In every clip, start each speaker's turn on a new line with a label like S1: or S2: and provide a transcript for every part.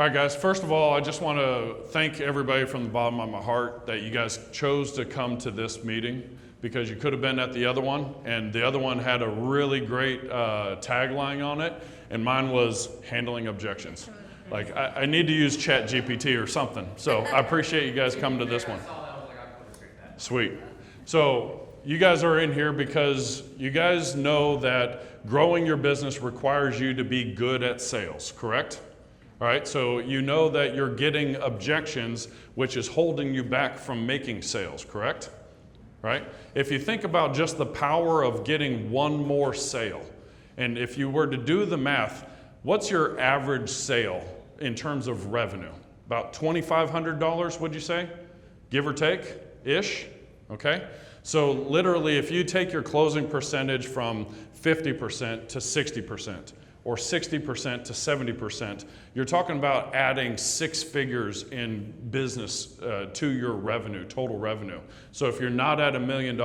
S1: All right, guys, first of all, I just want to thank everybody from the bottom of my heart that you guys chose to come to this meeting, because you could have been at the other one, and the other one had a really great tagline on it, and mine was handling objections. Like, I need to use ChatGPT or something, so I appreciate you guys coming to this one. Sweet. So you guys are in here because you guys know that growing your business requires you to be good at sales, correct? All right, so you know that you're getting objections, which is holding you back from making sales, correct? Right? If you think about just the power of getting one more sale, and if you were to do the math, what's your average sale in terms of revenue? About $2,500, would you say? Give or take, ish, okay? So literally, if you take your closing percentage from 50% to 60%, or 60% to 70%, you're talking about adding 6 figures in business to your revenue, total revenue. So if you're not at $1 million,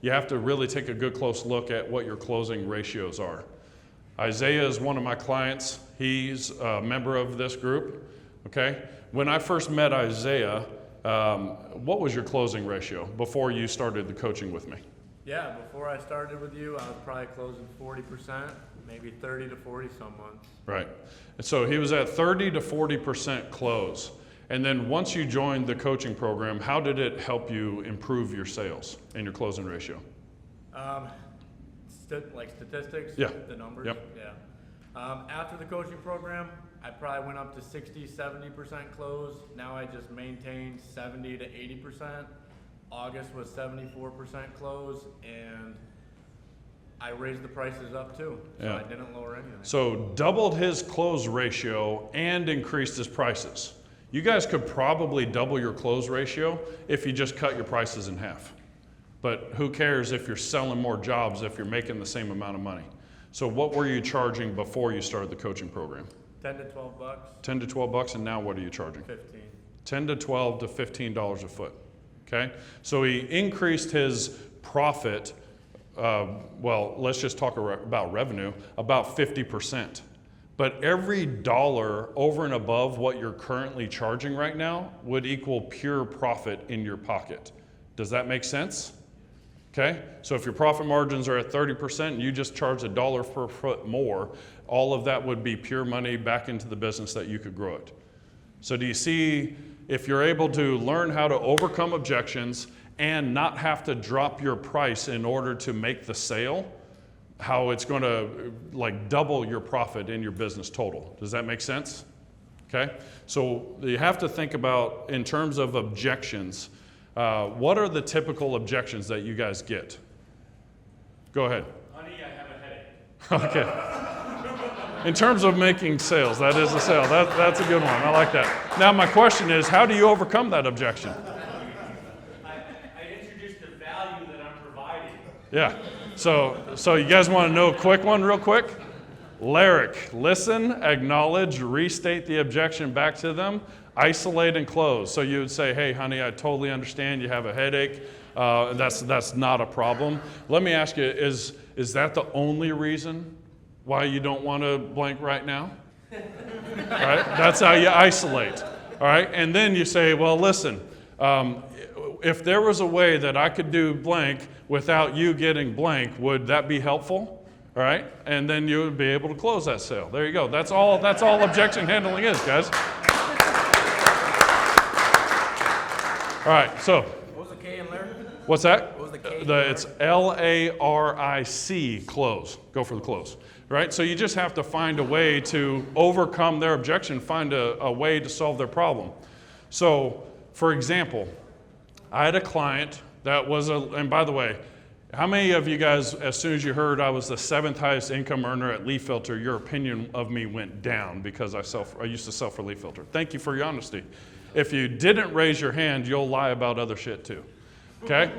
S1: you have to really take a good close look at what your closing ratios are. Isaiah is one of my clients. He's a member of this group, okay? When I first met Isaiah, what was your closing ratio before you started the coaching with me?
S2: Yeah, before I started with you, I was probably closing 40%, maybe 30 to 40 some months.
S1: Right. And so he was at 30 to 40% close. And then once you joined the coaching program, how did it help you improve your sales and your closing ratio?
S2: Like statistics?
S1: Yeah.
S2: The numbers?
S1: Yep.
S2: Yeah. After the coaching program, I probably went up to 60, 70% close. Now I just maintain 70 to 80%. August was 74% close, and I raised the prices up too, so
S1: yeah.
S2: I didn't lower anything.
S1: So doubled his close ratio and increased his prices. You guys could probably double your close ratio if you just cut your prices in half. But who cares if you're selling more jobs if you're making the same amount of money? So what were you charging before you started the coaching program?
S2: 10 to 12 bucks.
S1: 10 to 12 bucks, and now what are you charging?
S2: 15.
S1: 10 to 12 to $15 a foot. Okay, so he increased his profit, well, let's just talk about revenue, about 50%. But every dollar over and above what you're currently charging right now would equal pure profit in your pocket. Does that make sense? Okay, so if your profit margins are at 30% and you just charge $1 per foot more, all of that would be pure money back into the business that you could grow it. So do you see, if you're able to learn how to overcome objections and not have to drop your price in order to make the sale, how it's going to like double your profit in your business total. Does that make sense? Okay, so you have to think about, in terms of objections, what are the typical objections that you guys get? Go ahead.
S2: Honey, I have a headache.
S1: Okay. In terms of making sales, that is a sale. That's a good one. I like that. Now my question is, how do you overcome that objection?
S2: I introduced the value that I'm providing.
S1: Yeah. So you guys want to know a quick one real quick? LARIC, listen, acknowledge, restate the objection back to them, isolate and close. So you would say, hey, honey, I totally understand you have a headache. That's not a problem. Let me ask you, is that the only reason why you don't want to blank right now? All right? That's how you isolate. All right? And then you say, well, listen, if there was a way that I could do blank without you getting blank, would that be helpful? All right? And then you would be able to close that sale. There you go. That's all objection handling is, guys. All right, so.
S2: What was the K in there?
S1: What's that?
S2: What was the K?
S1: It's LARIC, close. Go for the close. Right? So you just have to find a way to overcome their objection, find a way to solve their problem. So, for example, I had a client that was and by the way, how many of you guys, as soon as you heard I was the 7th highest income earner at Leaf Filter, your opinion of me went down because I used to sell for Leaf Filter? Thank you for your honesty. If you didn't raise your hand, you'll lie about other shit too. Okay?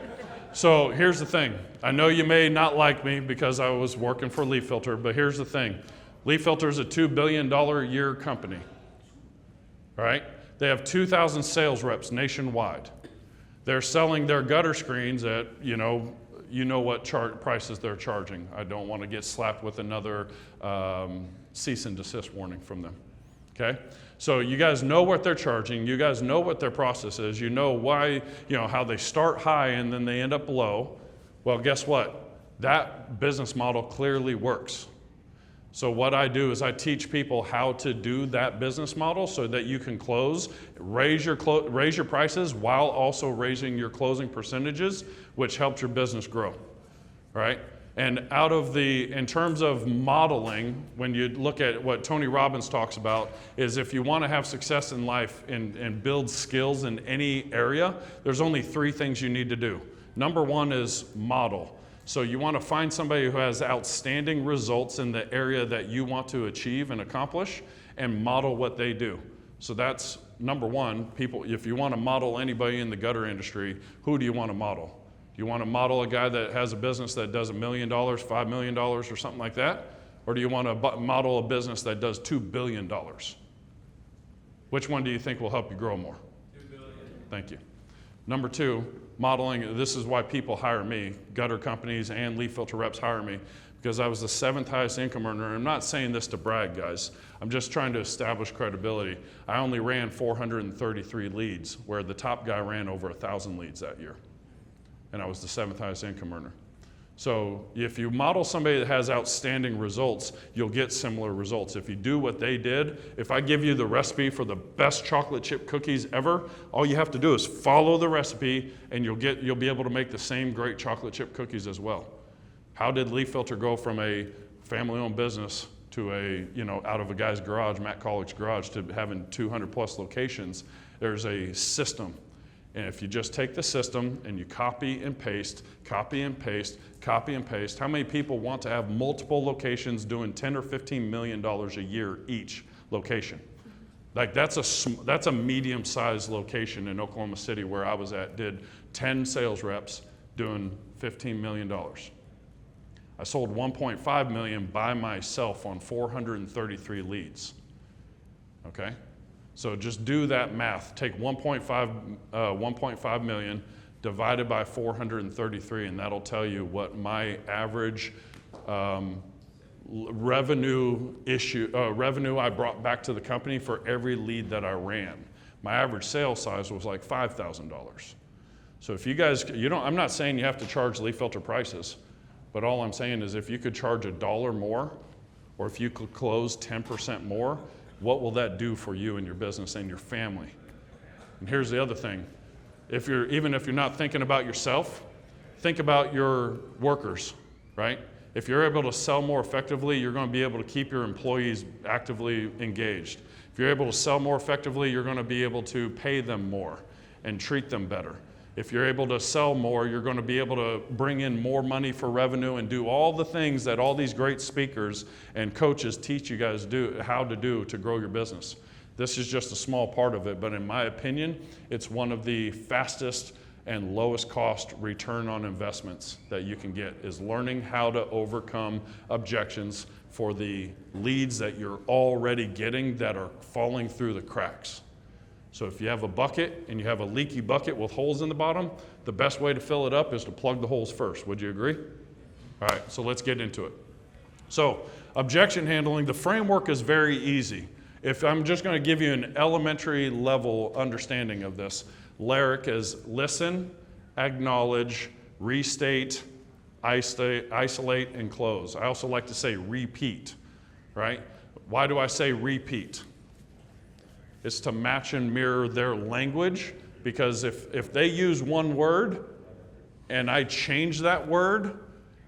S1: So here's the thing. I know you may not like me because I was working for Leaf Filter, but here's the thing. Leaf Filter is a $2 billion a year company. All right? They have 2,000 sales reps nationwide. They're selling their gutter screens at, you know what prices they're charging. I don't want to get slapped with another cease and desist warning from them. Okay? So you guys know what they're charging, you guys know what their process is, you know why, how they start high and then they end up low. Well, guess what? That business model clearly works. So what I do is I teach people how to do that business model so that you can close, raise your prices while also raising your closing percentages, which helps your business grow, right? And in terms of modeling, when you look at what Tony Robbins talks about, is if you want to have success in life and build skills in any area, there's only 3 things you need to do. Number 1 is model. So you want to find somebody who has outstanding results in the area that you want to achieve and accomplish and model what they do. So that's number 1. People, if you want to model anybody in the gutter industry, who do you want to model? Do you want to model a guy that has a business that does $1 million, $5 million, or something like that? Or do you want to model a business that does $2 billion? Which one do you think will help you grow more? $2 billion. Thank you. Number 2, modeling. This is why people hire me. Gutter companies and leaf filter reps hire me because I was the 7th highest income earner. And I'm not saying this to brag, guys. I'm just trying to establish credibility. I only ran 433 leads, where the top guy ran over 1,000 leads that year. And I was the 7th highest income earner. So if you model somebody that has outstanding results, you'll get similar results. If you do what they did, if I give you the recipe for the best chocolate chip cookies ever, all you have to do is follow the recipe and you'll be able to make the same great chocolate chip cookies as well. How did Leaf Filter go from a family-owned business to out of a guy's garage, Matt Collick's garage, to having 200 plus locations? There's a system. And if you just take the system and you copy and paste, copy and paste, copy and paste, how many people want to have multiple locations doing $10 or $15 million a year each location? Like that's a medium-sized location in Oklahoma City where I was at, did 10 sales reps doing $15 million. I sold 1.5 million by myself on 433 leads, okay? So just do that math. Take 1.5 million divided by 433, and that'll tell you what my average revenue I brought back to the company for every lead that I ran. My average sales size was like $5,000. So if you guys, I'm not saying you have to charge leaf filter prices, but all I'm saying is if you could charge $1 more, or if you could close 10% more, what will that do for you and your business and your family? And here's the other thing. Even if you're not thinking about yourself, think about your workers, right? If you're able to sell more effectively, you're going to be able to keep your employees actively engaged. If you're able to sell more effectively, you're going to be able to pay them more and treat them better. If you're able to sell more, you're going to be able to bring in more money for revenue and do all the things that all these great speakers and coaches teach you guys how to do to grow your business. This is just a small part of it, but in my opinion, it's one of the fastest and lowest cost return on investments that you can get, is learning how to overcome objections for the leads that you're already getting that are falling through the cracks. So if you have a bucket and you have a leaky bucket with holes in the bottom, the best way to fill it up is to plug the holes first. Would you agree? All right, so let's get into it. So objection handling, the framework is very easy. If I'm just going to give you an elementary level understanding of this, LARIC is listen, acknowledge, restate, isolate, and close. I also like to say repeat, right? Why do I say repeat? It's to match and mirror their language, because if they use one word and I change that word,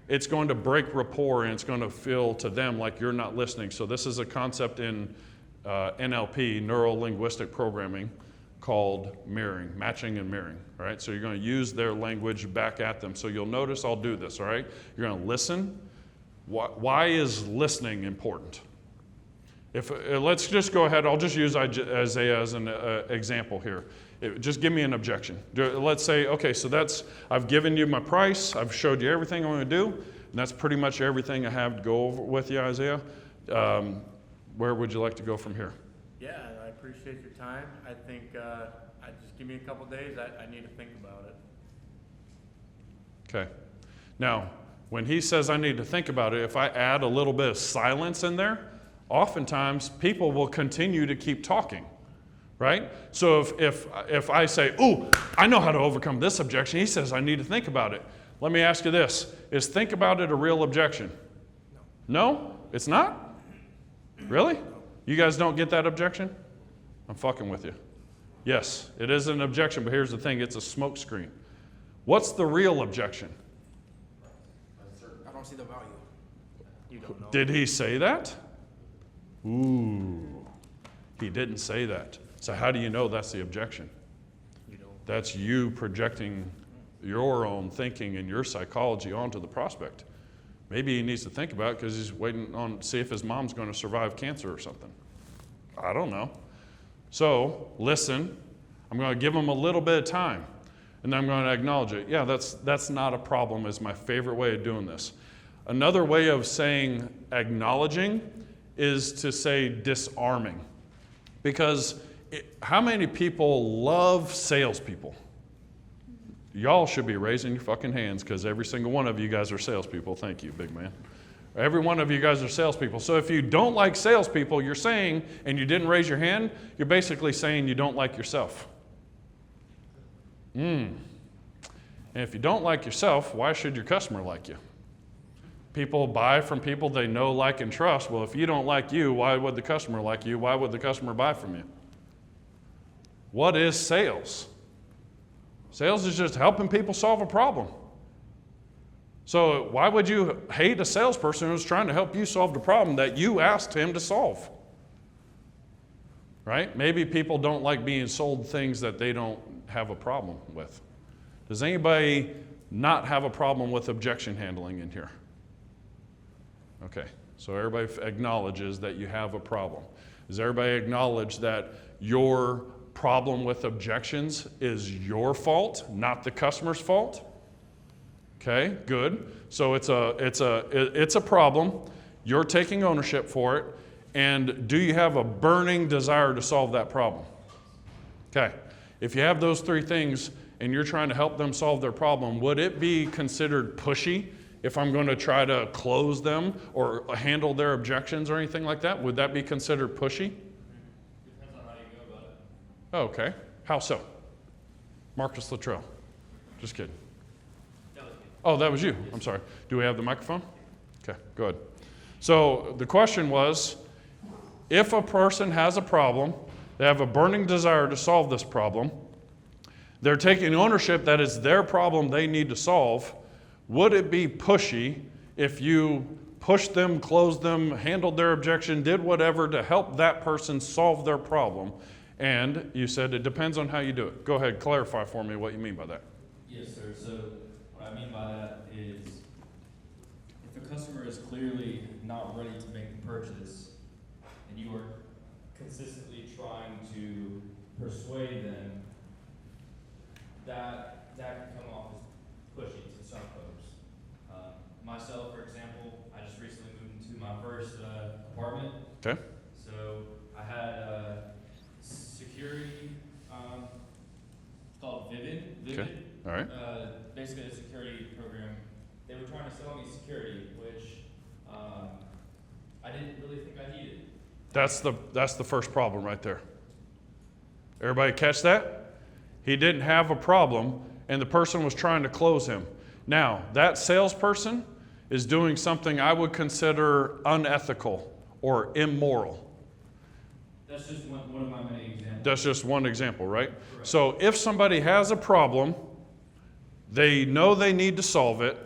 S1: it's going to break rapport and it's going to feel to them like you're not listening. So this is a concept in NLP, neuro-linguistic programming, called mirroring, matching and mirroring, right? So you're going to use their language back at them. So you'll notice I'll do this, all right? You're going to listen. Why is listening important? Let's just go ahead, I'll just use Isaiah as an example here. Just give me an objection. Let's say, okay, so I've given you my price, I've showed you everything I'm going to do, and that's pretty much everything I have to go over with you, Isaiah. Where would you like to go from here?
S2: Yeah, I appreciate your time. I think just give me a couple days, I need to think about it.
S1: Okay. Now, when he says I need to think about it, if I add a little bit of silence in there, oftentimes people will continue to keep talking, right? So if I say, "Ooh, I know how to overcome this objection," he says, "I need to think about it." Let me ask you this: is think about it a real objection? No, it's not? Really? You guys don't get that objection? I'm fucking with you. Yes, it is an objection, but here's the thing, it's a smoke screen. What's the real objection?
S3: I don't see the value.
S2: You don't know.
S1: Did he say that? Ooh, he didn't say that. So how do you know that's the objection?
S2: You don't.
S1: That's you projecting your own thinking and your psychology onto the prospect. Maybe he needs to think about it because he's waiting on see if his mom's going to survive cancer or something. I don't know. So listen, I'm going to give him a little bit of time, and then I'm going to acknowledge it. Yeah, that's not a problem is my favorite way of doing this. Another way of saying acknowledging is to say disarming. Because how many people love salespeople? Y'all should be raising your fucking hands because every single one of you guys are salespeople. Thank you, big man. Every one of you guys are salespeople. So if you don't like salespeople, you're saying, and you didn't raise your hand, you're basically saying you don't like yourself. And if you don't like yourself, why should your customer like you? People buy from people they know, like, and trust. Well, if you don't like you, why would the customer like you? Why would the customer buy from you? What is sales? Sales is just helping people solve a problem. So why would you hate a salesperson who's trying to help you solve the problem that you asked him to solve? Right? Maybe people don't like being sold things that they don't have a problem with. Does anybody not have a problem with objection handling in here? Okay, so everybody acknowledges that you have a problem. Does everybody acknowledge that your problem with objections is your fault, not the customer's fault? Okay, good. So it's a problem. You're taking ownership for it. And do you have a burning desire to solve that problem? Okay. If you have those three things and you're trying to help them solve their problem, would it be considered pushy if I'm going to try to close them or handle their objections or anything like that? Would that be considered pushy?
S2: Depends on how you go about it.
S1: Oh, okay. How so? Marcus Luttrell. Just kidding. Oh, that was you. I'm sorry. Do we have the microphone? Okay, go ahead. So the question was, if a person has a problem, they have a burning desire to solve this problem, they're taking ownership that it's their problem they need to solve, would it be pushy if you pushed them, closed them, handled their objection, did whatever to help that person solve their problem? And you said it depends on how you do it. Go ahead, clarify for me what you mean by that.
S4: Yes, sir. So what I mean by that is if a customer is clearly not ready to make the purchase and you are consistently trying to persuade them, that can come off as pushy to some folks. Myself, for example, I just recently moved into my first apartment.
S1: Okay.
S4: So I had security, it's called Vivid.
S1: Okay. All right.
S4: Basically a security program. They were trying to sell me security, which I didn't really think I needed.
S1: That's the first problem right there. Everybody catch that? He didn't have a problem, and the person was trying to close him. Now, that salesperson is doing something I would consider unethical or immoral.
S4: That's just one of my many examples.
S1: That's just one example, right?
S4: Correct.
S1: So if somebody has a problem, they know they need to solve it,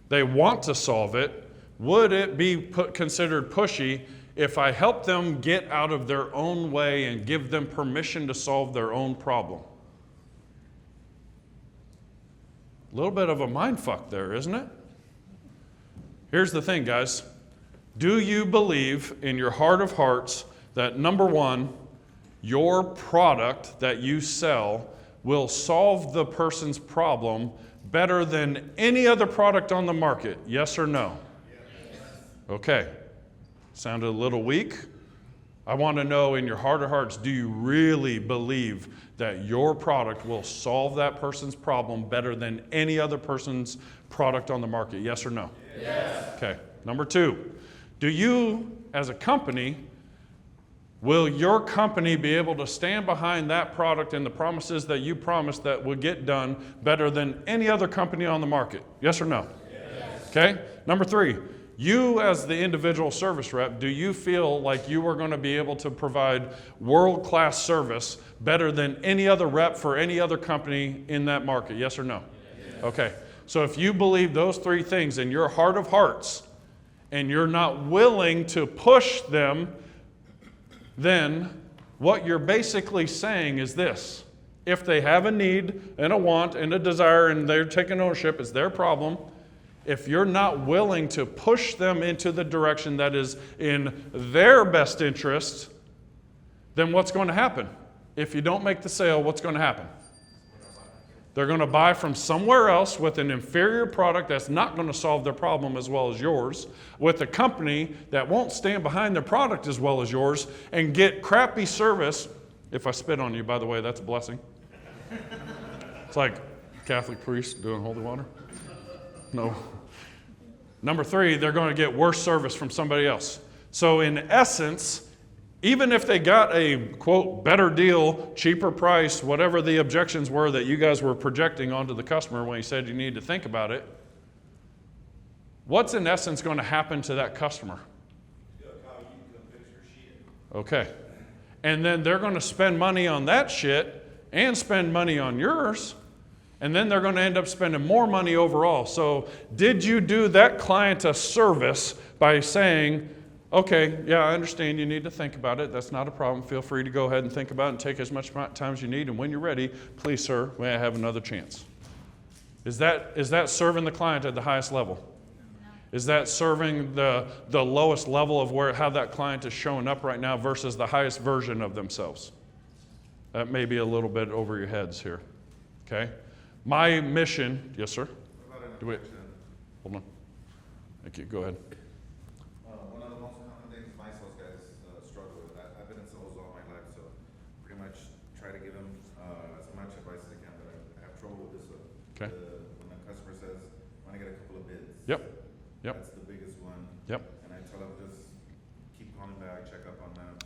S1: they want to solve it, would it be considered pushy if I help them get out of their own way and give them permission to solve their own problem? A little bit of a mind fuck there, isn't it? Here's the thing, guys. Do you believe in your heart of hearts that, number one, your product that you sell will solve the person's problem better than any other product on the market? Yes or no? Yes. Okay. Sounded a little weak. I want to know in your heart of hearts, do you really believe that your product will solve that person's problem better than any other person's product on the market? Yes or no? Yes. Okay. Number two, do you as a company, will your company be able to stand behind that product and the promises that you promised that will get done better than any other company on the market? Yes or no? Yes. Okay. Number 3, you as the individual service rep, do you feel like you are going to be able to provide world-class service better than any other rep for any other company in that market? Yes or no? Yes. Okay. So if you believe those 3 things in your heart of hearts and you're not willing to push them, then what you're basically saying is this: if they have a need and a want and a desire and they're taking ownership, it's their problem. If you're not willing to push them into the direction that is in their best interest, then what's going to happen? If you don't make the sale, what's going to happen? They're going to buy from somewhere else with an inferior product that's not going to solve their problem as well as yours, with a company that won't stand behind their product as well as yours, and get crappy service. If I spit on you, by the way, that's a blessing. It's like Catholic priest doing holy water. No. Number 3, they're going to get worse service from somebody else. So in essence, even if they got a, quote, better deal, cheaper price, whatever the objections were that you guys were projecting onto the customer when you said you need to think about it, what's in essence going to happen to that customer? Okay. And then they're going to spend money on that shit and spend money on yours, and then they're going to end up spending more money overall. So did you do that client a service by saying, okay, yeah, I understand you need to think about it. That's not a problem. Feel free to go ahead and think about it and take as much time as you need. And when you're ready, please, sir, may I have another chance? Is that serving the client at the highest level? No. Is that serving the lowest level of how that client is showing up right now versus the highest version of themselves? That may be a little bit over your heads here. Okay? My mission, yes, sir?
S5: What about
S1: Do we, hold on. Thank you. Go ahead.
S5: One of the most common things my sales guys struggle with. I've been in sales all my life, so pretty much try to give them as much advice as I can. But I have trouble with this one.
S1: Okay.
S5: When a customer says, "I want to get a couple of bids."
S1: Yep.
S5: That's the biggest one.
S1: Yep.
S5: And I tell them just keep calling back, check up on them.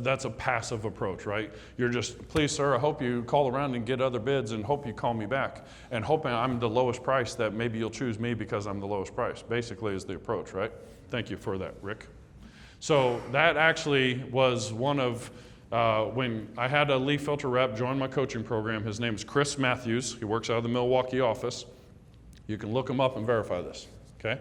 S1: That's a passive approach, right? You're just, please, sir, I hope you call around and get other bids and hope you call me back. And hoping I'm the lowest price, that maybe you'll choose me because I'm the lowest price, basically is the approach, right? Thank you for that, Rick. So that actually was one of, when I had a leaf filter rep join my coaching program. His name is Chris Matthews. He works out of the Milwaukee office. You can look him up and verify this, okay?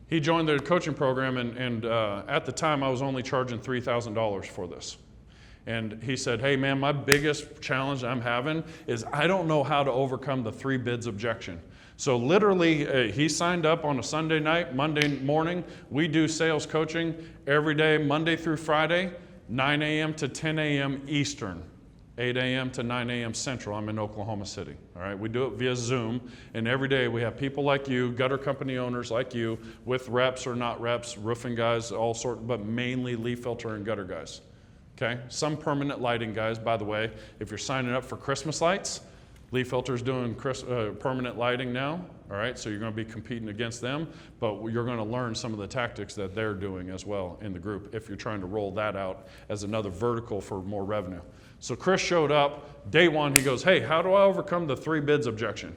S1: He joined the coaching program, and at the time, I was only charging $3,000 for this. And he said, hey, man, my biggest challenge I'm having is I don't know how to overcome the 3 bids objection. So literally, he signed up on a Sunday night, Monday morning. We do sales coaching every day, Monday through Friday, 9 a.m. to 10 a.m. Eastern. 8 a.m. to 9 a.m. Central. I'm in Oklahoma City. All right, we do it via Zoom, and every day we have people like you, gutter company owners like you, with reps or not reps, roofing guys, all sorts, but mainly leaf filter and gutter guys. Okay, some permanent lighting guys. By the way, if you're signing up for Christmas lights, Leaf Filter's doing permanent lighting now. All right, so you're going to be competing against them, but you're going to learn some of the tactics that they're doing as well in the group if you're trying to roll that out as another vertical for more revenue. So Chris showed up, day one, he goes, hey, how do I overcome the 3 bids objection?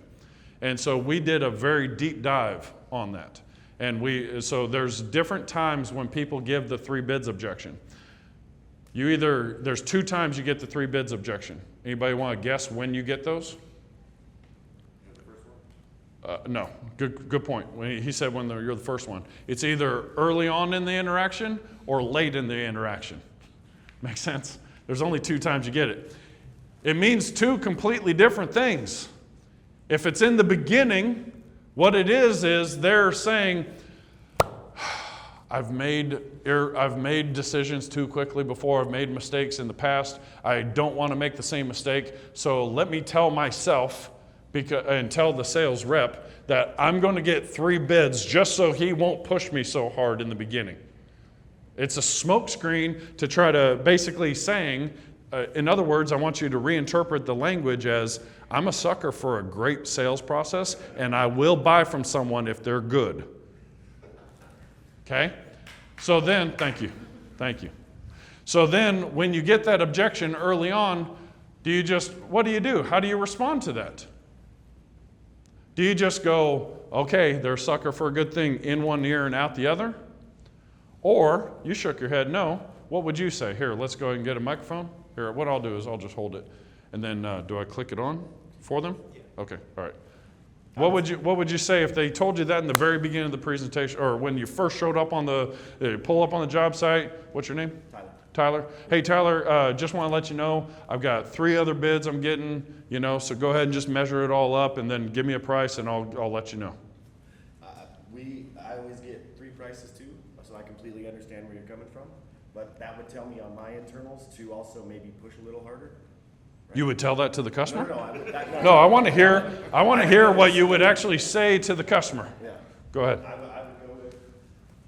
S1: And so we did a very deep dive on that. And so there's different times when people give the 3 bids objection. There's 2 times you get the 3 bids objection. Anybody want to guess when you get those? No, good point. He said when you're the first one. It's either early on in the interaction or late in the interaction. Makes sense? There's only 2 times you get it. It means 2 completely different things. If it's in the beginning, what it is they're saying, I've made decisions too quickly before. I've made mistakes in the past. I don't want to make the same mistake. So let me tell myself and tell the sales rep that I'm going to get 3 bids just so he won't push me so hard in the beginning. It's a smokescreen to try to basically saying, in other words, I want you to reinterpret the language as, I'm a sucker for a great sales process, and I will buy from someone if they're good. Okay? So then, thank you. So then when you get that objection early on, what do you do? How do you respond to that? Do you just go, okay, they're a sucker for a good thing in one ear and out the other? Or you shook your head no. What would you say? Here, let's go ahead and get a microphone. Here, what I'll do is I'll just hold it. And then do I click it on for them? Yeah. Okay, all right. What would you say if they told you that in the very beginning of the presentation, or when you first showed up on pull up on the job site? What's your name? Tyler. Hey, Tyler, just want to let you know I've got 3 other bids I'm getting, so go ahead and just measure it all up and then give me a price and I'll let you know.
S6: I always get 3 prices too, so I completely understand where you're coming from. But that would tell me on my internals to also maybe push a little harder. Right?
S1: You would tell that to the customer?
S6: No,
S1: I want to hear what you would actually say to the customer.
S6: Yeah.
S1: Go ahead.
S6: I would go with,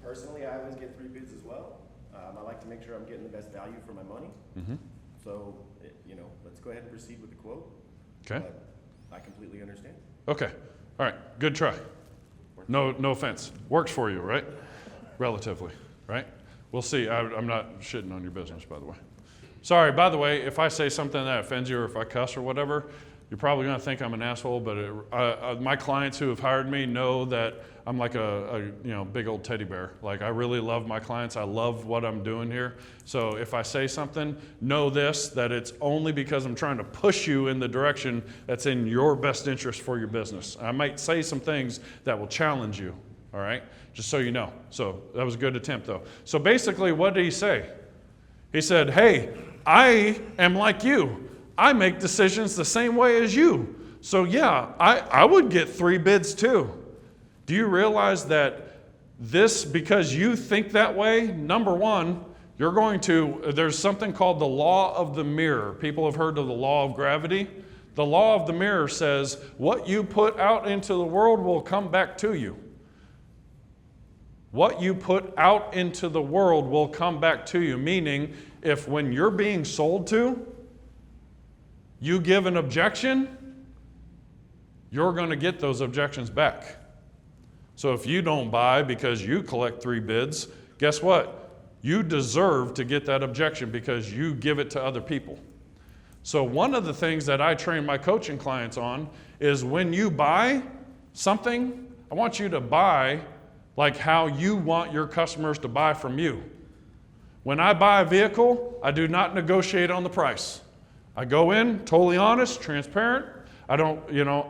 S6: personally, I always get 3 bids as well. I like to make sure I'm getting the best value for my money.
S1: Mm-hmm.
S6: So, let's go ahead and proceed with the quote.
S1: Okay.
S6: But I completely understand.
S1: Okay. All right. Good try. No offense. Works for you, right? Relatively, right? We'll see. I'm not shitting on your business, by the way. Sorry, by the way, if I say something that offends you or if I cuss or whatever, you're probably going to think I'm an asshole, but my clients who have hired me know that I'm like a big old teddy bear. Like, I really love my clients. I love what I'm doing here. So if I say something, know this, that it's only because I'm trying to push you in the direction that's in your best interest for your business. I might say some things that will challenge you, all right? Just so you know. So that was a good attempt, though. So basically, what did he say? He said, hey, I am like you. I make decisions the same way as you. So yeah, I would get 3 bids too. Do you realize that because you think that way, number one, there's something called the law of the mirror. People have heard of the law of gravity. The law of the mirror says what you put out into the world will come back to you. What you put out into the world will come back to you, meaning if when you're being sold to, you give an objection, you're going to get those objections back. So if you don't buy because you collect 3 bids, guess what? You deserve to get that objection because you give it to other people. So one of the things that I train my coaching clients on is when you buy something, I want you to buy like how you want your customers to buy from you. When I buy a vehicle, I do not negotiate on the price. I go in totally honest, transparent. I don't,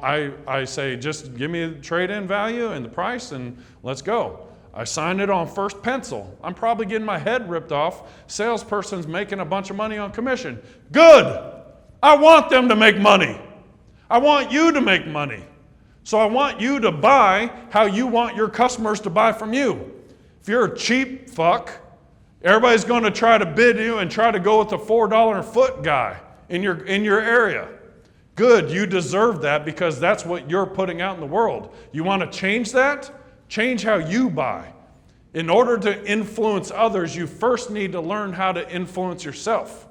S1: I say, just give me the trade-in value and the price and let's go. I sign it on first pencil. I'm probably getting my head ripped off. Salesperson's making a bunch of money on commission. Good. I want them to make money. I want you to make money. So I want you to buy how you want your customers to buy from you. If you're a cheap fuck, everybody's going to try to bid you and try to go with the $4 a foot guy in your area. Good, you deserve that because that's what you're putting out in the world. You want to change that? Change how you buy. In order to influence others, you first need to learn how to influence yourself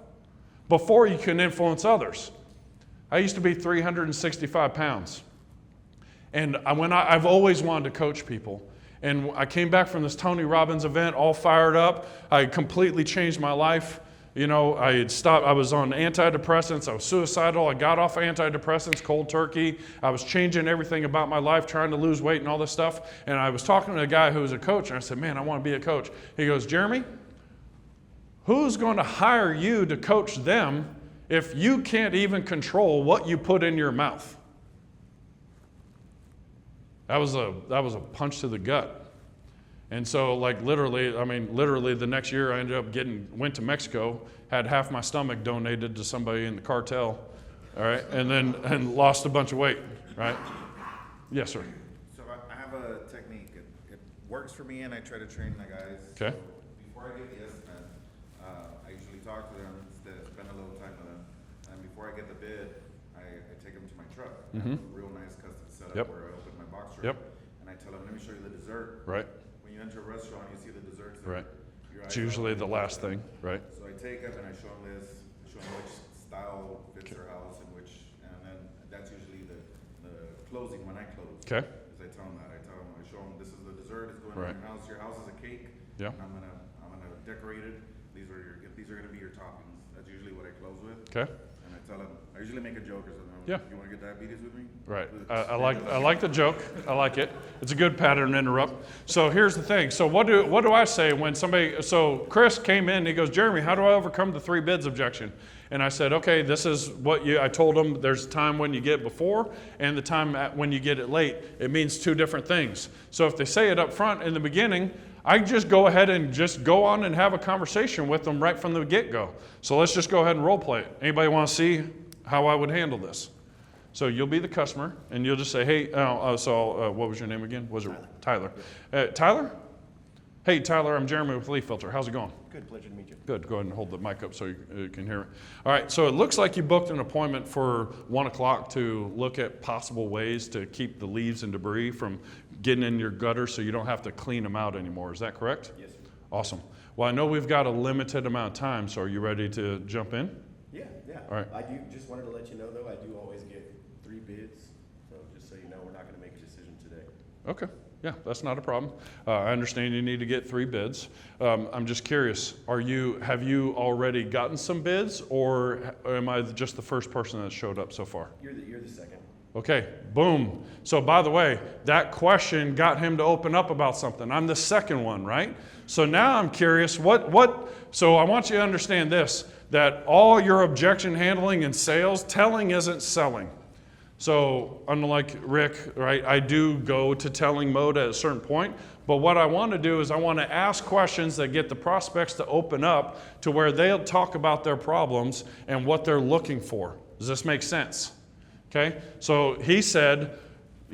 S1: before you can influence others. I used to be 365 pounds. And I've always wanted to coach people. And I came back from this Tony Robbins event all fired up. I completely changed my life. I had stopped. I was on antidepressants. I was suicidal. I got off antidepressants, cold turkey. I was changing everything about my life, trying to lose weight and all this stuff. And I was talking to a guy who was a coach, and I said, man, I want to be a coach. He goes, Jeremy, who's going to hire you to coach them if you can't even control what you put in your mouth? That was a punch to the gut. And so literally the next year I ended up went to Mexico, had half my stomach donated to somebody in the cartel, all right, and lost a bunch of weight, right? Yes, sir.
S5: So I have a technique. It works for me, and I try to train my guys.
S1: Okay.
S5: So before I get the estimate, I usually talk to them, spend a little time with them, and before I get the bid, I take them to my truck.
S1: Mm-hmm.
S5: I have a real nice custom setup
S1: Yep.
S5: where I open my box
S1: Yep.
S5: truck, and I tell them, let me show you the dessert.
S1: Right.
S5: When you enter a restaurant, you see the desserts there.
S1: Right.
S5: Your
S1: It's
S5: eyes
S1: usually
S5: are-
S1: the last thing, right?
S5: So I take them and I show them this, show them which style fits their house and then that's usually the closing when I close.
S1: Okay.
S5: Is I tell them that. I show them this is the dessert, it's going
S1: Right.
S5: in your house. Your house is a cake.
S1: Yeah.
S5: And I'm gonna decorate it. These are gonna be your toppings. That's usually what I close with.
S1: Okay.
S5: And I tell them, I usually make a joke or something.
S1: Yeah.
S5: You wanna get diabetes with me?
S1: Right. I like the joke. I like it. It's a good pattern to interrupt. So here's the thing. So what do I say when somebody? So Chris came in. And he goes, Jeremy, how do I overcome the 3 bids objection? And I said, okay, this is what I told him. There's time when you get it before and the time when you get it late. It means 2 different things. So if they say it up front in the beginning, I just go ahead and just go on and have a conversation with them right from the get-go. So let's just go ahead and role play it. Anybody want to see how I would handle this? So you'll be the customer, and you'll just say, hey, what was your name again? Was it Tyler? Tyler? Hey, Tyler, I'm Jeremy with Leaf Filter. How's it going?
S6: Good, pleasure to meet you.
S1: Good. Go ahead and hold the mic up so you can hear it. All right, so it looks like you booked an appointment for 1 o'clock to look at possible ways to keep the leaves and debris from getting in your gutter so you don't have to clean them out anymore. Is that correct?
S6: Yes, sir.
S1: Awesome. Well, I know we've got a limited amount of time, so are you ready to jump in?
S6: Yeah.
S1: All right.
S6: I do just wanted to let you know, though, I do always get 3 bids. So just so you know, we're not going to make a decision today.
S1: Okay. Yeah, that's not a problem. I understand you need to get 3 bids. I'm just curious, have you already gotten some bids, or am I just the first person that showed up so far?
S6: You're the second.
S1: Okay, boom. So by the way, that question got him to open up about something. I'm the second one, right? So now I'm curious, so I want you to understand this, that all your objection handling and sales, telling isn't selling. So unlike Rick, right, I do go to telling mode at a certain point, but what I want to do is I want to ask questions that get the prospects to open up to where they'll talk about their problems and what they're looking for. Does this make sense? Okay, so he said,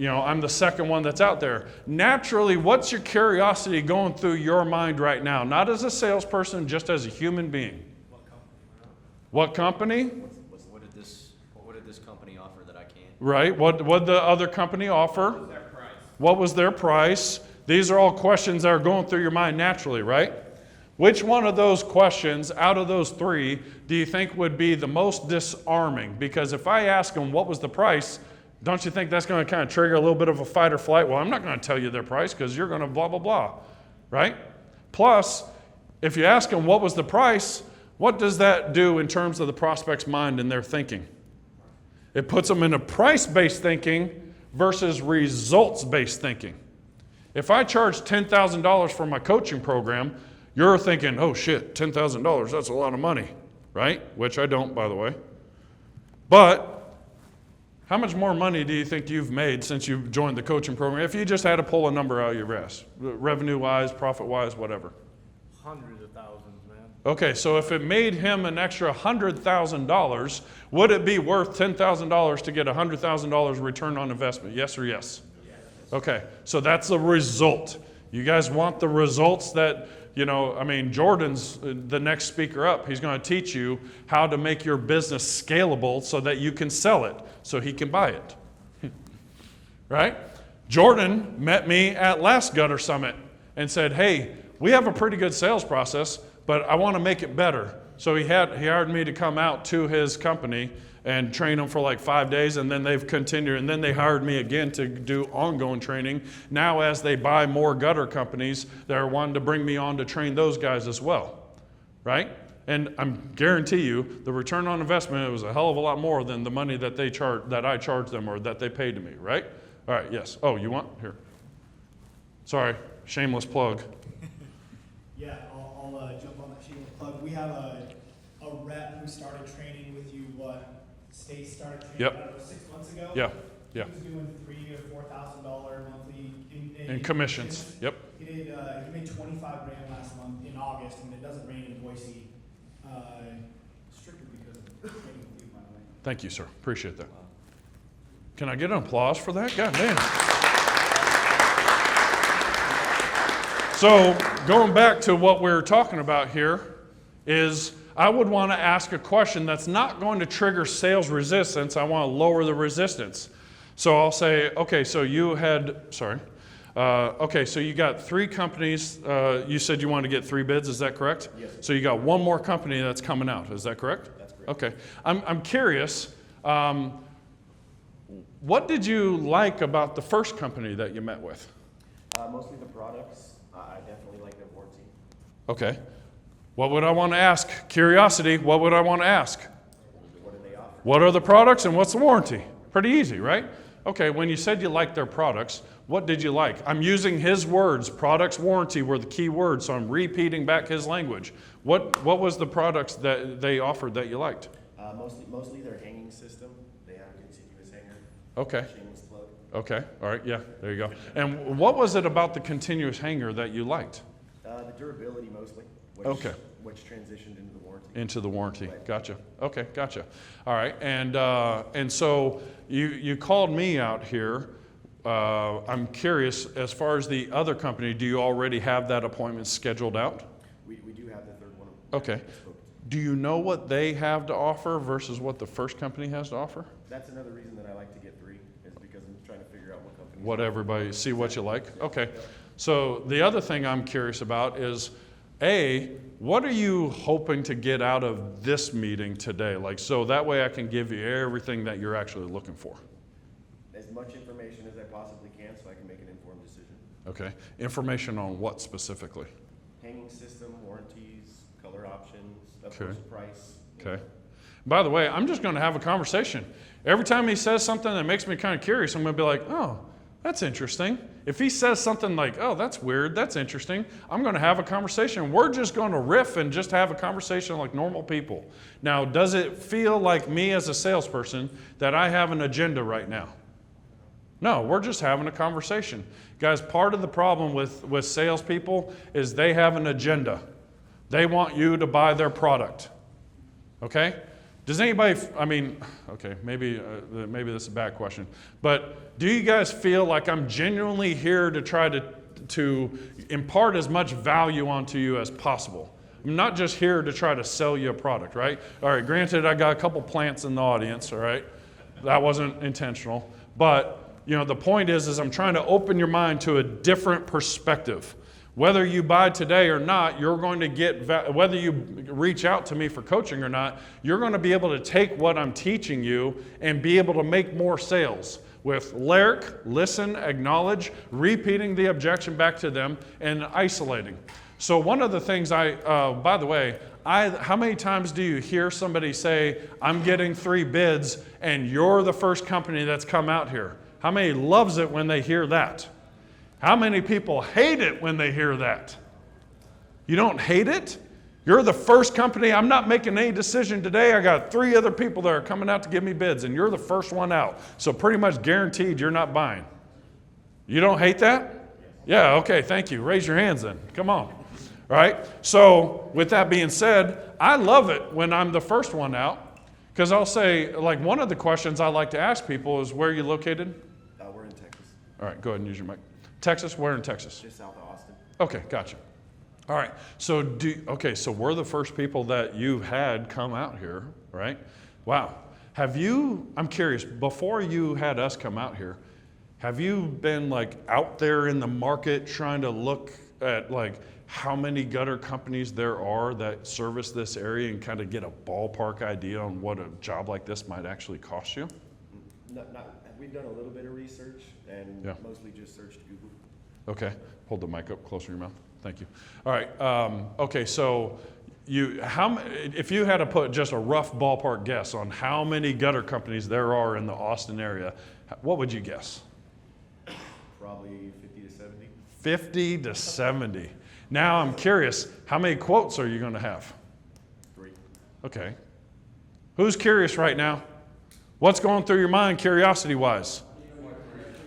S1: I'm the second one that's out there. Naturally, what's your curiosity going through your mind right now? Not as a salesperson, just as a human being. What company?
S7: What did this company offer that I can't?
S1: Right. What did the other company offer?
S7: What was their price?
S1: What was their price? These are all questions that are going through your mind naturally, right? Which one of those questions out of those 3 do you think would be the most disarming? Because if I ask them what was the price, don't you think that's going to kind of trigger a little bit of a fight or flight? Well, I'm not going to tell you their price because you're going to blah, blah, blah, right? Plus, if you ask them what was the price, what does that do in terms of the prospect's mind and their thinking? It puts them in a price-based thinking versus results-based thinking. If I charge $10,000 for my coaching program, you're thinking, oh shit, $10,000, that's a lot of money, right? Which I don't, by the way. But how much more money do you think you've made since you've joined the coaching program? If you just had to pull a number out of your ass, revenue-wise, profit-wise, whatever.
S2: Hundreds of thousands, man.
S1: Okay, so if it made him an extra $100,000, would it be worth $10,000 to get $100,000 return on investment? Yes or yes? Yes. Okay, so that's the result. You guys want the results that, Jordan's the next speaker up. He's going to teach you how to make your business scalable so that you can sell it, so he can buy it. Right? Jordan met me at last Gutter Summit and said, hey, we have a pretty good sales process, but I want to make it better. So he hired me to come out to his company and train them for like 5 days, and then they've continued, and then they hired me again to do ongoing training. Now as they buy more gutter companies, they're wanting to bring me on to train those guys as well, right? And I guarantee you, the return on investment was a hell of a lot more than the money that I charged them or that they paid to me, right? All right, yes. Oh, you want? Here. Sorry, shameless plug.
S8: Yeah, I'll jump on that shameless plug. We have a rep who started training with you, State started training,
S1: Yep.
S8: I don't know, 6 months ago?
S1: Yeah.
S8: He was doing $3,000 or $4,000 monthly
S1: In commissions. Yep.
S8: He made $25,000 last month in August, and it doesn't rain in Boise, strictly because of training with you, by the way.
S1: Thank you, sir. Appreciate that. Can I get an applause for that? God damn. So going back to what we're talking about here is I would want to ask a question that's not going to trigger sales resistance. I want to lower the resistance. So I'll say, okay, so you got 3 companies. You said you wanted to get 3 bids. Is that correct?
S6: Yes.
S1: So you got 1 more company that's coming out. Is that correct?
S6: That's correct.
S1: Okay. I'm curious. What did you like about the first company that you met with?
S6: Mostly the products. I definitely like their warranty.
S1: Okay. What would I want to ask? Curiosity, what would I want to ask?
S6: What do they offer?
S1: What are the products and what's the warranty? Pretty easy, right? Okay, when you said you liked their products, what did you like? I'm using his words. Products, warranty were the key words, so I'm repeating back his language. What was the products that they offered that you liked?
S6: Mostly their hanging system. They have a continuous hanger.
S1: Okay.
S6: Shameless plug.
S1: Okay, all right, yeah, there you go. And what was it about the continuous hanger that you liked?
S6: The durability mostly.
S1: Okay.
S6: Which transitioned into the warranty.
S1: Into the warranty, gotcha. Okay, gotcha. All right, and so you called me out here. I'm curious, as far as the other company, do you already have that appointment scheduled out?
S6: We do have the third one.
S1: Okay. Do you know what they have to offer versus what the first company has to offer?
S6: That's another reason that I like to get 3, is because I'm trying to figure out what company.
S1: What everybody, see what you like? Okay. So the other thing I'm curious about is, A, what are you hoping to get out of this meeting today? Like, so that way I can give you everything that you're actually looking for.
S6: As much information as I possibly can so I can make an informed decision.
S1: Okay. Information on what specifically?
S6: Hanging system, warranties, color options, of
S1: Okay.
S6: course, price.
S1: Okay. By the way, I'm just going to have a conversation. Every time he says something that makes me kind of curious, I'm going to be like, oh, that's interesting. If he says something like, oh, that's weird, that's interesting, I'm going to have a conversation. We're just going to riff and just have a conversation like normal people. Now, does it feel like me as a salesperson that I have an agenda right now? No, we're just having a conversation. Guys, part of the problem with salespeople is they have an agenda. They want you to buy their product. Okay? Does anybody, okay, maybe this is a bad question, but do you guys feel like I'm genuinely here to try to impart as much value onto you as possible? I'm not just here to try to sell you a product, right? All right, granted, I got a couple plants in the audience, all right? That wasn't intentional, but the point is I'm trying to open your mind to a different perspective. Whether you buy today or not, you're going to get, whether you reach out to me for coaching or not, you're going to be able to take what I'm teaching you and be able to make more sales with LARC, listen, acknowledge, repeating the objection back to them, and isolating. So one of the things by the way, how many times do you hear somebody say, I'm getting 3 bids and you're the first company that's come out here? How many loves it when they hear that? How many people hate it when they hear that? You don't hate it? You're the first company. I'm not making any decision today. I got 3 other people that are coming out to give me bids, and you're the first one out. So pretty much guaranteed you're not buying. You don't hate that? Yeah, okay, thank you. Raise your hands then. Come on. All right? So with that being said, I love it when I'm the first one out, because I'll say, like, one of the questions I like to ask people is, where are you located?
S6: We're in Texas.
S1: All right, go ahead and use your mic. Texas? Where in Texas?
S6: Just south of Austin.
S1: Okay, gotcha. All right, so so we're the first people that you've had come out here, right? Wow. I'm curious, before you had us come out here, have you been like out there in the market trying to look at like how many gutter companies there are that service this area and kind of get a ballpark idea on what a job like this might actually cost you?
S6: We've done a little bit of research and mostly just searched Google.
S1: Okay, hold the mic up closer to your mouth. Thank you. All right. Okay, so if you had to put just a rough ballpark guess on how many gutter companies there are in the Austin area, what would you guess?
S6: Probably 50 to 70.
S1: 50 to 70. Now I'm curious, how many quotes are you going to have?
S6: 3.
S1: Okay. Who's curious right now? What's going through your mind curiosity-wise?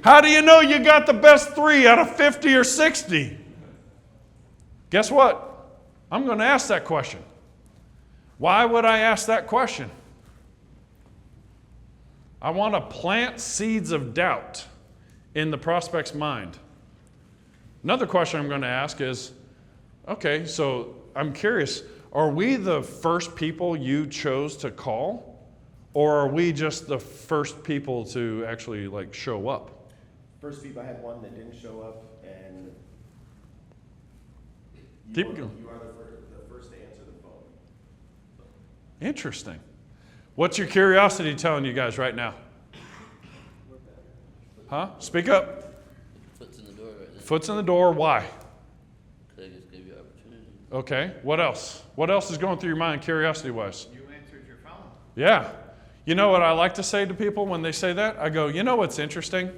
S1: How do you know you got the best 3 out of 50 or 60? Guess what? I'm going to ask that question. Why would I ask that question? I want to plant seeds of doubt in the prospect's mind. Another question I'm going to ask is, okay, so I'm curious, are we the first people you chose to call? Or are we just the first people to actually like show up?
S6: First people, I had one that didn't show up, and
S1: Keep going.
S6: You are the first to answer the phone.
S1: Interesting. What's your curiosity telling you guys right now? Huh? Speak up.
S9: Foot's in the door right now.
S1: Foot's in the door. Why?
S9: They just give you opportunity.
S1: Okay, what else? What else is going through your mind curiosity-wise?
S2: You answered your phone.
S1: Yeah. You know what I like to say to people when they say that? I go, you know what's interesting?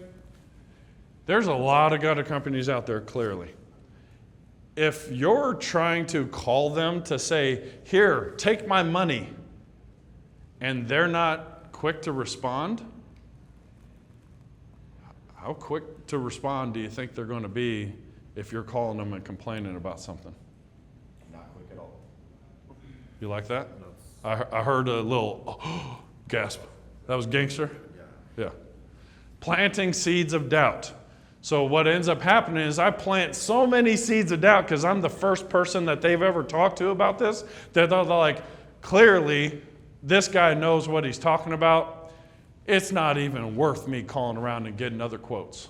S1: There's a lot of gutter companies out there, clearly. If you're trying to call them to say, here, take my money, and they're not quick to respond, how quick to respond do you think they're going to be if you're calling them and complaining about something?
S6: Not quick at all.
S1: You like that? I heard a little gasp. That was gangster? Yeah. Planting seeds of doubt. So what ends up happening is I plant so many seeds of doubt because I'm the first person that they've ever talked to about this that they're like, clearly, this guy knows what he's talking about. It's not even worth me calling around and getting other quotes.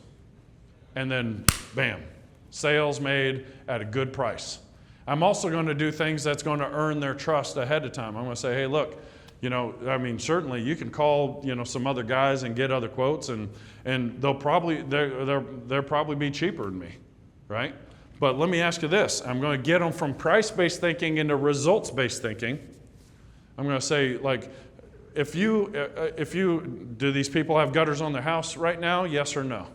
S1: And then, bam, sales made at a good price. I'm also going to do things that's going to earn their trust ahead of time. I'm going to say, hey, look, certainly you can call, some other guys and get other quotes, and they'll probably be cheaper than me, right? But let me ask you this: I'm going to get them from price-based thinking into results-based thinking. I'm going to say, like, if you do these people have gutters on their house right now? Yes or no?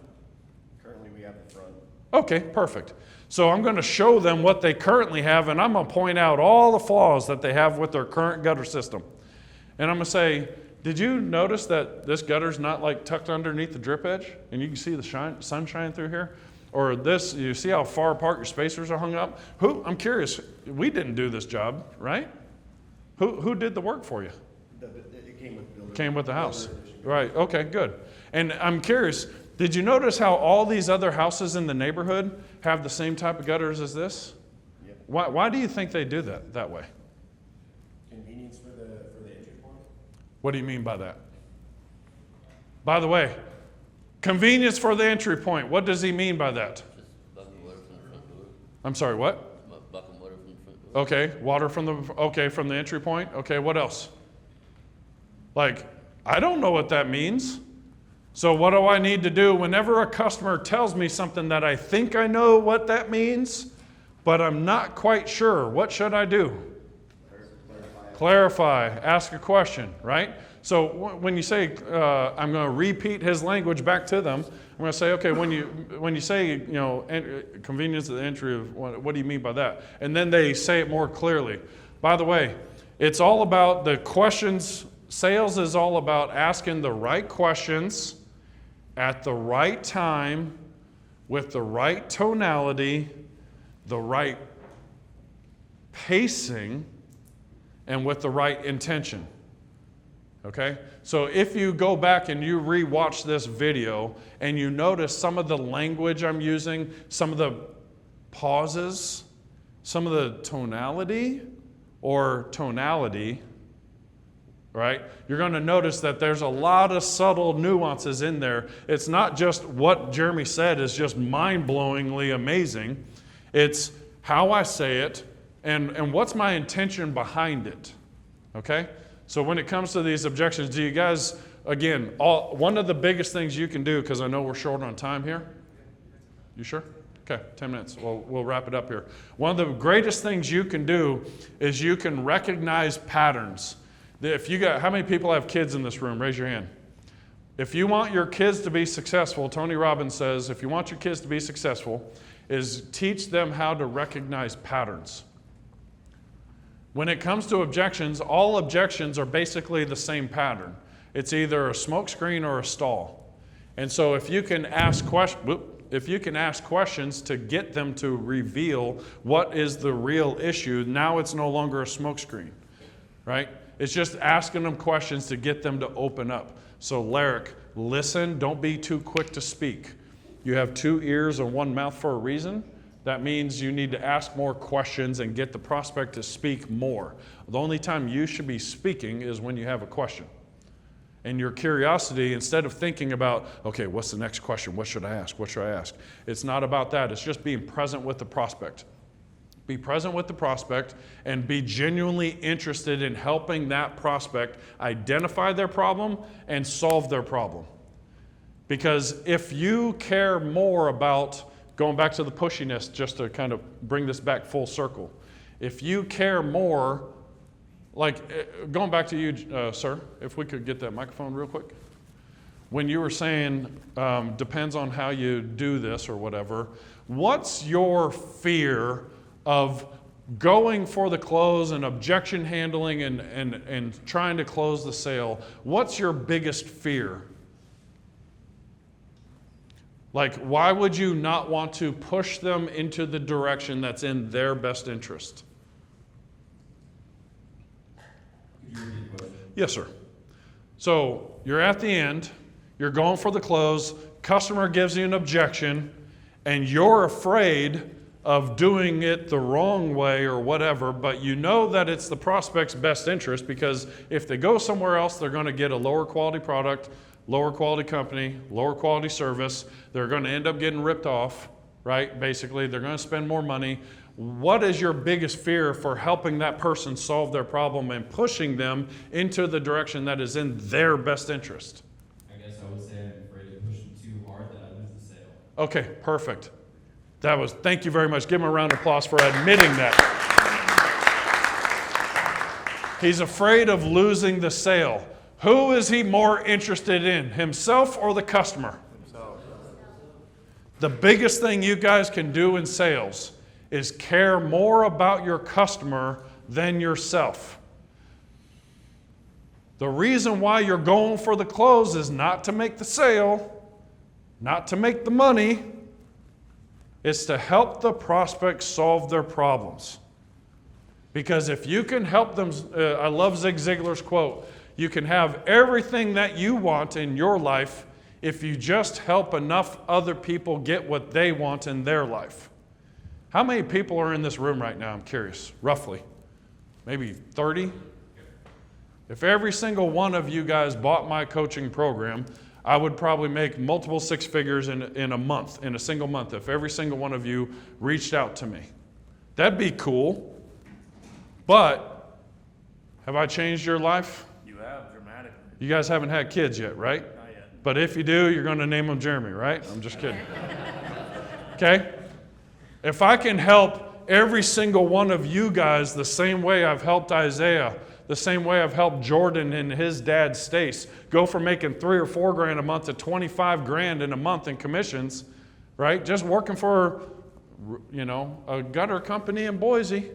S6: Currently, we have the front.
S1: Okay, perfect. So I'm going to show them what they currently have, and I'm going to point out all the flaws that they have with their current gutter system. And I'm going to say, did you notice that this gutter's not like tucked underneath the drip edge and you can see the sunshine through here? Or this, you see how far apart your spacers are hung up? I'm curious, we didn't do this job, right? Who did the work for you?
S6: It came with builder.
S1: Came with the house. Right, okay, good. And I'm curious, did you notice how all these other houses in the neighborhood have the same type of gutters as this?
S6: Yeah.
S1: Why do you think they do that way?
S6: Convenience for the entry point.
S1: What do you mean by that? By the way, convenience for the entry point. What does he mean by that?
S9: Just bucking water from the front door.
S1: I'm sorry, what?
S9: Bucking water from the front door.
S1: Okay, water from the entry point. Okay, what else? Like, I don't know what that means. So what do I need to do whenever a customer tells me something that I think I know what that means, but I'm not quite sure? What should I do? Clarify, ask a question, right? So when you say, I'm going to repeat his language back to them, I'm going to say, okay, when you say, convenience of the entry, of what do you mean by that? And then they say it more clearly. By the way, it's all about the questions. Sales is all about asking the right questions at the right time with the right tonality, the right pacing, and with the right intention. Okay? So if you go back and you re-watch this video and you notice some of the language I'm using, some of the pauses, some of the tonality, right? You're going to notice that there's a lot of subtle nuances in there. It's not just what Jeremy said is just mind-blowingly amazing. It's how I say it and what's my intention behind it. Okay? So when it comes to these objections, do you guys, again, one of the biggest things you can do, because I know we're short on time here. You sure? Okay, 10 minutes. We'll wrap it up here. One of the greatest things you can do is you can recognize patterns. How many people have kids in this room? Raise your hand. If you want your kids to be successful, Tony Robbins says, if you want your kids to be successful, is teach them how to recognize patterns. When it comes to objections, all objections are basically the same pattern. It's either a smoke screen or a stall. And so if you can ask questions to get them to reveal what is the real issue, now it's no longer a smoke screen, right? It's just asking them questions to get them to open up. So Larrick, listen, don't be too quick to speak. You have 2 ears and 1 mouth for a reason. That means you need to ask more questions and get the prospect to speak more. The only time you should be speaking is when you have a question. And your curiosity, instead of thinking about, okay, what's the next question? What should I ask? What should I ask? It's not about that. It's just being present with the prospect. Be present with the prospect and be genuinely interested in helping that prospect identify their problem and solve their problem. Because if you care more about, going back to the pushiness, just to kind of bring this back full circle, If you care more, like going back to you, sir, if we could get that microphone real quick. When you were saying, depends on how you do this or whatever, what's your fear of going for the close and objection handling and trying to close the sale? What's your biggest fear? Like, why would you not want to push them into the direction that's in their best interest?
S4: Could you repeat the question?
S1: Yes, sir. So you're at the end, you're going for the close, customer gives you an objection, and you're afraid of doing it the wrong way or whatever, but you know that it's the prospect's best interest, because if they go somewhere else, they're going to get a lower quality product, lower quality company, lower quality service. They're going to end up getting ripped off, right? Basically, they're going to spend more money. What is your biggest fear for helping that person solve their problem and pushing them into the direction that is in their best interest?
S4: I guess I would say I'm afraid to push them too hard that I lose the sale.
S1: Okay, perfect. Thank you very much. Give him a round of applause for admitting that. He's afraid of losing the sale. Who is he more interested in, himself or the customer?
S2: Himself.
S1: The biggest thing you guys can do in sales is care more about your customer than yourself. The reason why you're going for the close is not to make the sale, not to make the money. It's to help the prospect solve their problems. Because if you can help them, I love Zig Ziglar's quote, you can have everything that you want in your life if you just help enough other people get what they want in their life. How many people are in this room right now? I'm curious, roughly. Maybe 30? If every single one of you guys bought my coaching program, I would probably make multiple six figures in a month, in a single month, if every single one of you reached out to me. That'd be cool. But have I changed your life?
S2: You have, dramatically.
S1: You guys haven't had kids yet, right?
S2: Not yet.
S1: But if you do, you're going to name them Jeremy, right? I'm just kidding. Okay? If I can help every single one of you guys the same way I've helped Isaiah, the same way I've helped Jordan and his dad Stace go from making $3 or $4 grand a month to 25 grand in a month in commissions, right? Just working for, a gutter company in Boise.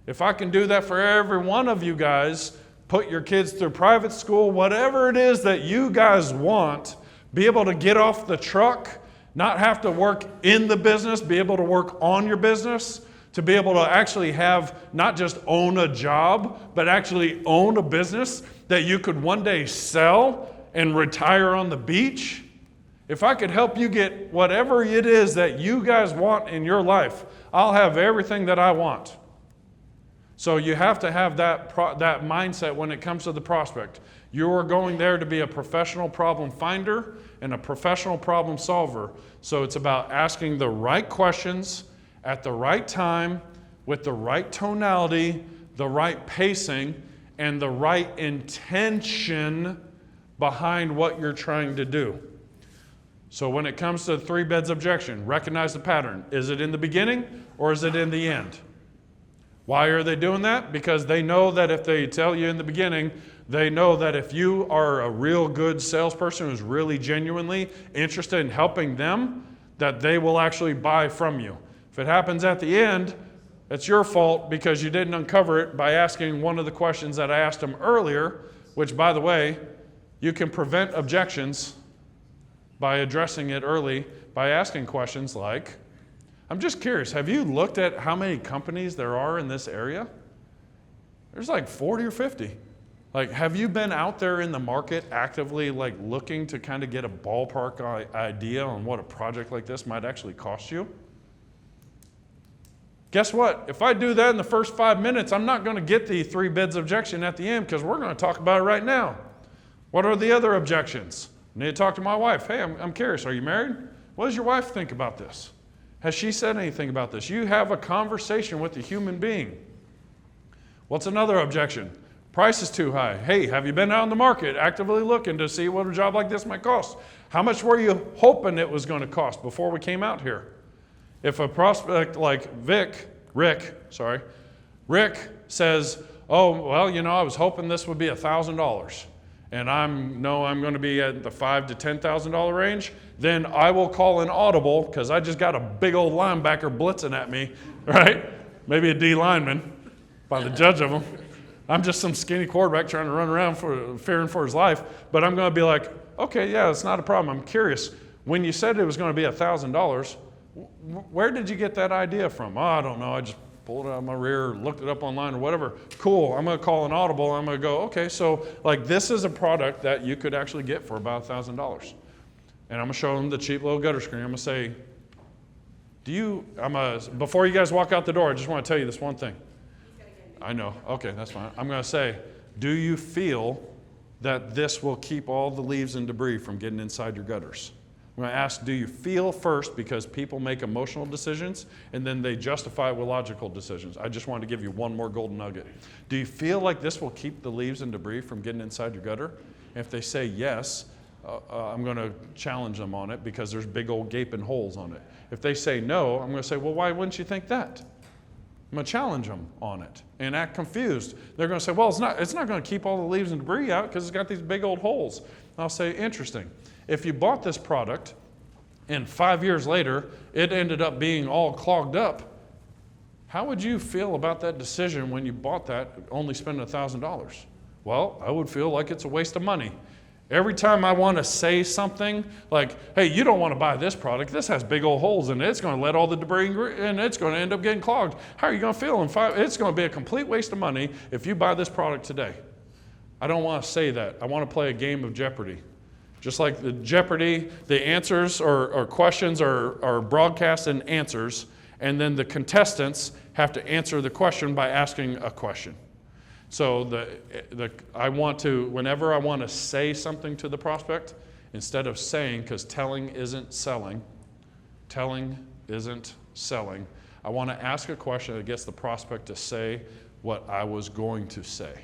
S1: If I can do that for every one of you guys, put your kids through private school, whatever it is that you guys want, be able to get off the truck, not have to work in the business, be able to work on your business, to be able to actually have, not just own a job, but actually own a business that you could one day sell and retire on the beach. If I could help you get whatever it is that you guys want in your life, I'll have everything that I want. So you have to have that mindset when it comes to the prospect. You are going there to be a professional problem finder and a professional problem solver. So it's about asking the right questions at the right time, with the right tonality, the right pacing, and the right intention behind what you're trying to do. So when it comes to the 3 beds objection, recognize the pattern. Is it in the beginning or is it in the end? Why are they doing that? Because they know that if they tell you in the beginning, they know that if you are a real good salesperson who's really genuinely interested in helping them, that they will actually buy from you. If it happens at the end, it's your fault because you didn't uncover it by asking one of the questions that I asked them earlier, which, by the way, you can prevent objections by addressing it early by asking questions like, I'm just curious, have you looked at how many companies there are in this area? There's like 40 or 50. Like, have you been out there in the market actively looking to kind of get a ballpark idea on what a project like this might actually cost you? Guess what? If I do that in the first 5 minutes, I'm not going to get the 3 bids objection at the end because we're going to talk about it right now. What are the other objections? I need to talk to my wife. Hey, I'm curious. Are you married? What does your wife think about this? Has she said anything about this? You have a conversation with a human being. What's another objection? Price is too high. Hey, have you been out in the market actively looking to see what a job like this might cost? How much were you hoping it was going to cost before we came out here? If a prospect like Rick, Rick says, oh, well, I was hoping this would be $1,000, and I'm going to be at the $5,000 to $10,000 range, then I will call an audible because I just got a big old linebacker blitzing at me, right? Maybe a D lineman by the judge of them. I'm just some skinny quarterback trying to run around fearing for his life, but I'm going to be like, okay, yeah, it's not a problem. I'm curious. When you said it was going to be $1,000, where did you get that idea from? Oh, I don't know. I just pulled it out of my rear, looked it up online or whatever. Cool. I'm going to call an audible. I'm going to go, okay, so this is a product that you could actually get for about $1,000. And I'm going to show them the cheap little gutter screen. I'm going to say, before you guys walk out the door, I just want to tell you this one thing. I know. Okay, that's fine. I'm going to say, do you feel that this will keep all the leaves and debris from getting inside your gutters? I'm going to ask, do you feel first, because people make emotional decisions and then they justify it with logical decisions. I just wanted to give you one more golden nugget. Do you feel like this will keep the leaves and debris from getting inside your gutter? And if they say yes, I'm going to challenge them on it because there's big old gaping holes on it. If they say no, I'm going to say, well, why wouldn't you think that? I'm going to challenge them on it and act confused. They're going to say, well, it's not going to keep all the leaves and debris out because it's got these big old holes. And I'll say, interesting. If you bought this product and 5 years later it ended up being all clogged up, how would you feel about that decision when you bought that, only spending $1,000? Well, I would feel like it's a waste of money. Every time I want to say something like, hey, you don't want to buy this product. This has big old holes in it. It's going to let all the debris and it's going to end up getting clogged. How are you going to feel in 5? It's going to be a complete waste of money if you buy this product today. I don't want to say that. I want to play a game of Jeopardy. Just like the Jeopardy, the answers or questions are broadcast in answers, and then the contestants have to answer the question by asking a question. So I want to, whenever I want to say something to the prospect, instead of saying, because telling isn't selling, I want to ask a question that gets the prospect to say what I was going to say.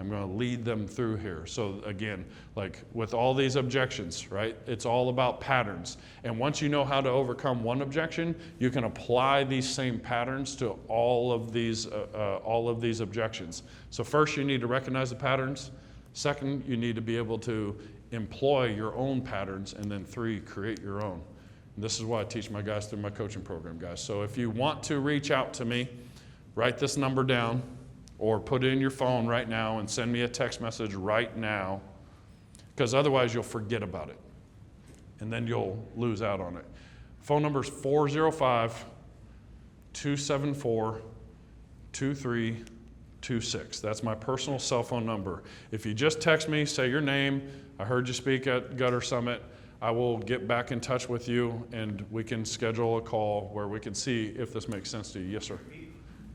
S1: I'm going to lead them through here. So again, like with all these objections, right? It's all about patterns. And once you know how to overcome one objection, you can apply these same patterns to all of these objections. So first, you need to recognize the patterns. Second, you need to be able to employ your own patterns. And then 3, create your own. And this is what I teach my guys through my coaching program, guys. So if you want to reach out to me, write this number down, or put it in your phone right now and send me a text message right now, because otherwise you'll forget about it, and then you'll lose out on it. Phone number is 405-274-2326. That's my personal cell phone number. If you just text me, say your name, I heard you speak at Gutter Summit, I will get back in touch with you, and we can schedule a call where we can see if this makes sense to you. Yes, sir.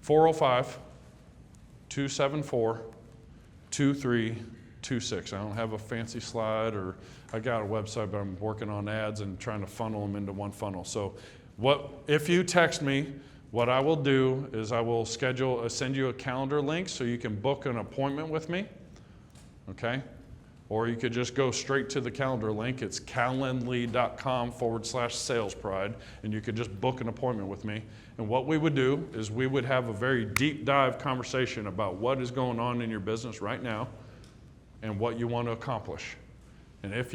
S1: 405-274-2326. I don't have a fancy slide, or I got a website, but I'm working on ads and trying to funnel them into one funnel. So if you text me, what I will do is I will send you a calendar link so you can book an appointment with me, okay? Or you could just go straight to the calendar link. It's calendly.com/salespride, and you could just book an appointment with me. And what we would do is we would have a very deep dive conversation about what is going on in your business right now and what you want to accomplish. And if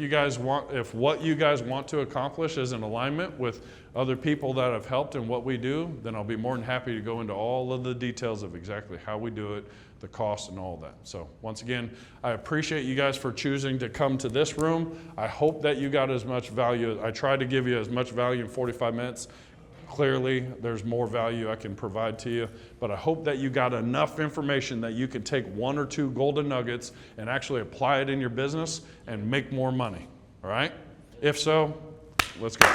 S1: what you guys want to accomplish is in alignment with other people that have helped in what we do, then I'll be more than happy to go into all of the details of exactly how we do it, the cost and all that. So once again, I appreciate you guys for choosing to come to this room. I hope that you got as much value. I tried to give you as much value in 45 minutes. Clearly, there's more value I can provide to you, but I hope that you got enough information that you could take 1 or 2 golden nuggets and actually apply it in your business and make more money, all right? If so, let's go.